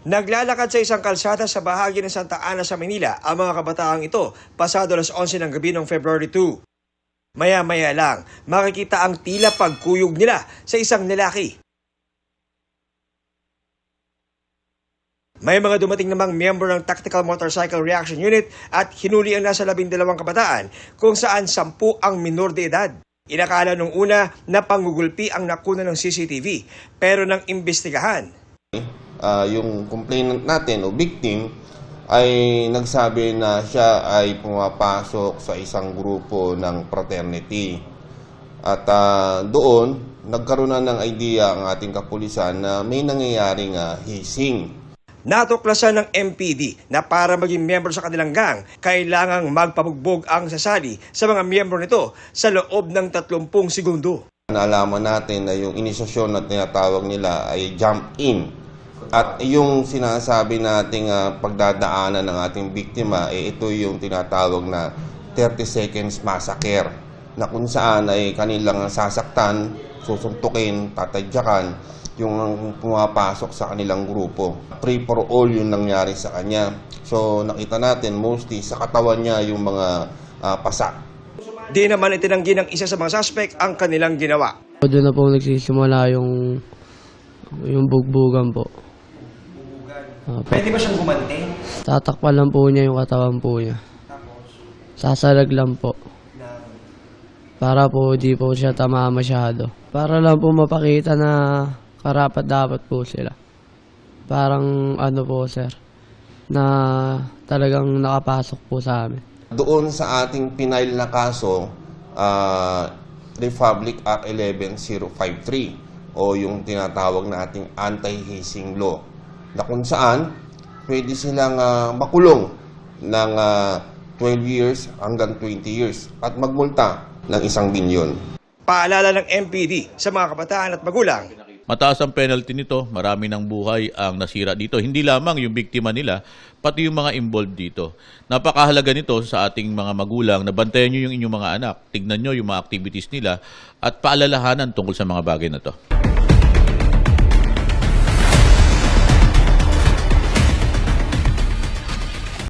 Naglalakad sa isang kalsada sa bahagi ng Santa Ana sa Manila ang mga kabataang ito pasado alas 11 ng gabi noong February 2. Maya-maya lang, makikita ang tila pagkuyog nila sa isang lalaki. May mga dumating namang miyembro ng Tactical Motorcycle Reaction Unit at hinuli ang nasa 12 kabataan kung saan 10 ang minor de edad. Inakala nung una na pangugulpi ang nakuna ng CCTV pero nang imbestigahan, yung complainant natin o victim ay nagsabi na siya ay pumapasok sa isang grupo ng fraternity. At doon, nagkaroon na ng idea ang ating kapulisan na may nangyayaring hising. natuklasan ng MPD na para maging miyembro sa kanilang gang, kailangang magpabugbog ang sasali sa mga miyembro nito sa loob ng 30 segundo. Nalaman natin na yung inisasyon na tinatawag nila ay jump in. At yung sinasabi nating pagdadaanan ng ating biktima, ito yung tinatawag na 30 seconds massacre, na kung saan ay kanilang sasaktan, susuntukin, tatadyakan yung pumapasok sa kanilang grupo. Free for all yung nangyari sa kanya. So nakita natin mostly sa katawan niya yung mga pasa. Di naman itinanggi ng isa sa mga suspect ang kanilang ginawa. Doon na po nagsisimula yung bugbugan po. Pwede ba siyang gumanti? Tatakpan lang po niya yung katawan po niya. Sasalag lang po. Para po di po siya tama masyado. Para lang po mapakita na karapat dapat po sila. Parang ano po sir, na talagang nakapasok po sa amin. Doon sa ating pinail na kaso, Republic Act 11053 o yung tinatawag na ating anti-hazing law, na kung saan pwede silang makulong ng 12 years hanggang 20 years at magmulta ng 1 bilyon. Paalala ng MPD sa mga kabataan at magulang. Mataas ang penalty nito, marami ng buhay ang nasira dito. Hindi lamang yung biktima nila, pati yung mga involved dito. Napakahalaga nito sa ating mga magulang na bantayan nyo yung inyong mga anak. Tignan nyo yung mga activities nila at paalalahanan tungkol sa mga bagay na to.